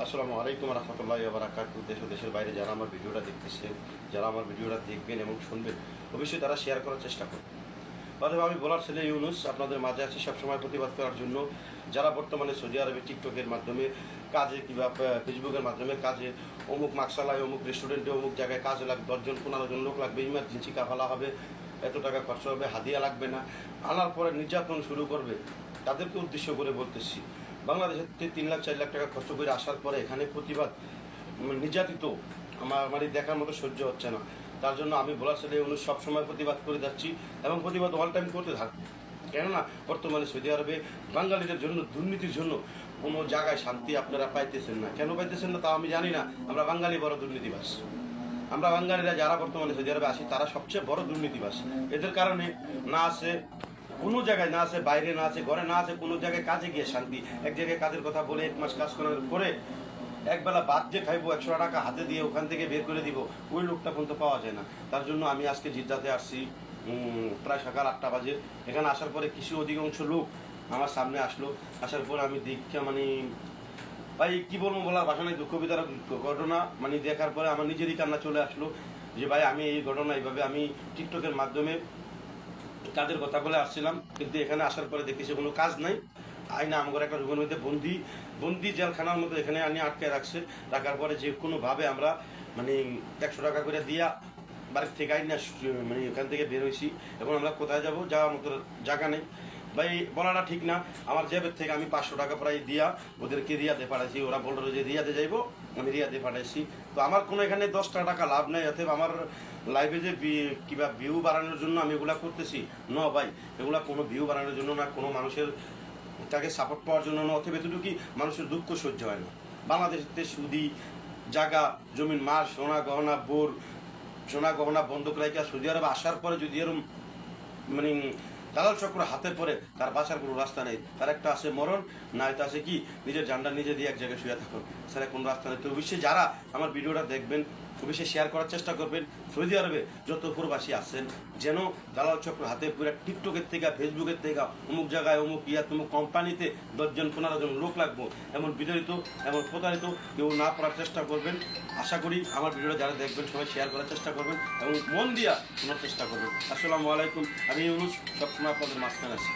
আসসালামু আলাইকুম রহমতুল্লাহি ওয়া বারাকাতুহু। দেশ ও দেশের বাইরে যারা আমার ভিডিওটা দেখতেছেন, যারা আমার ভিডিওটা দেখবেন এবং শুনবেন, অবশ্যই তারা শেয়ার করার চেষ্টা করবেন। অথবা আমি বলার ছেলে ইউনুস আপনাদের মাঝে আছি সবসময় প্রতিবাদ করার জন্য। যারা বর্তমানে সৌদি আরবে টিকটকের মাধ্যমে কাজে কিংবা ফেসবুকের মাধ্যমে কাজে অমুক মাকসালায় অমুক রেস্টুরেন্টে অমুক জায়গায় কাজে লাগবে, 10 জন 15 জন লোক লাগবে, ইমার্জেন্সি কাফালা হবে, এত টাকা খরচ হবে, হাদিয়া লাগবে না, আনার পরে নির্যাতন শুরু করবে, তাদেরকে উদ্দেশ্য করে বলতেছি বাংলাদেশের 3 লাখ 4 লাখ টাকা খরচ করে আসার পরে এখানে প্রতিবাদ নির্যাতিত আমার দেখার মতো সহ্য হচ্ছে না। তার জন্য আমি বলার ছেলে অনু সবসময় প্রতিবাদ করে যাচ্ছি এবং প্রতিবাদ অল টাইম করতে থাকবো। কেননা বর্তমানে সৌদি আরবে বাঙালিদের জন্য দুর্নীতির জন্য কোনো জায়গায় শান্তি আপনারা পাইতেছেন না। কেন পাইতেছেন না তা আমি জানি না। আমরা বাঙালি বড় দুর্নীতিবাস। আমরা বাঙালিরা যারা বর্তমানে সৌদি আরবে আসি তারা সবচেয়ে বড় দুর্নীতিবাস। এদের কারণে না আছে কোনো জায়গায়, না আছে বাইরে, না আছে ঘরে, না আছে কোনো জায়গায় কাজে গিয়ে শান্তি। এক জায়গায় কাজের কথা বলে 1 মাস কাজ করার পরে একবেলা ভাত যে খাইবো 100 টাকা হাতে দিয়ে ওখান থেকে বের করে দিব, ওই লোকটা পর্যন্ত পাওয়া যায় না। তার জন্য আমি আজকে জিদ্দাতে আসছি প্রায় সকাল 8টা বাজে। এখানে আসার পরে কিছু অধিকাংশ লোক আমার সামনে আসলো। আসার পরে আমি দীক্ষা ভাই কী বলবো বলার ভাষা নেই, দুঃখ বিদারক ঘটনা দেখার পরে আমার নিজেরই কান্না চলে আসলো যে ভাই আমি এই ঘটনা এইভাবে আমি টিকটকের মাধ্যমে কাজের কথা বলে আসছিলাম, কিন্তু এখানে আসার পরে দেখেছি কোনো কাজ নাই। আইনা আমার একটা রুমের মধ্যে বন্দি জেলখানার মতো এখানে আনি আটকে রাখছে। রাখার পরে যে কোনোভাবে আমরা 100 টাকা করে দিয়া বাড়ির থেকে আইনা ওখান থেকে বের হয়েছি। এখন আমরা কোথায় যাব, যাওয়ার মতো জায়গা নেই। ভাই বলাটা ঠিক না। আমার জেবের থেকে আমি 500 টাকা প্রায় দিয়া ওদেরকে রিয়াদে পাঠাইছি। ওরা বললো যে রিয়াদে যাইবো, আমি রিয়াদে পাঠাইছি। তো আমার কোনো এখানে 10 টাকা লাভ নেই। অতএব আমার লাইভে যে কিংবা ভিউ বাড়ানোর জন্য আমি এগুলা করতেছি ন ভাই, এগুলা কোনো ভিউ বাড়ানোর জন্য না, কোনো মানুষের তাকে সাপোর্ট পাওয়ার জন্য না। অথবা এতটুকু মানুষের দুঃখ সহ্য হয় না। বাংলাদেশে সুদি জায়গা জমিন মার সোনা গহনা বন্ধক রাখা সৌদি আরবে আসার পরে যদি এরকম দালাল চক্র হাতে পরে তার বাঁচার কোনো রাস্তা নেই। তার একটা আছে মরণ, না এটা আছে কি নিজের জানটা নিজে দিয়ে এক জায়গায় শুয়ে থাকুন, স্যার কোনো রাস্তা নেই। তো অবশ্যই যারা আমার ভিডিওটা দেখবেন অবশ্যই শেয়ার করার চেষ্টা করবেন। সৌদি আরবে যত প্রবাসী আছেন যেন দালাল চক্র হাতে পুরো টিকটকের থেকে ফেসবুকের থেকে অমুক জায়গায় অমুক অমুক কোম্পানিতে 10 জন 15 জন লোক লাগবো এমন বিতাড়িত এমন প্রতারিত কেউ না করার চেষ্টা করবেন। আশা করি আমার ভিডিওটা যারা দেখবেন সবাই শেয়ার করার চেষ্টা করবেন এবং মন দিয়া শোনার চেষ্টা করবেন। আসসালামু আলাইকুম। আমি ইউনুস সবসময় আপনাদের মাঝখানে আছি।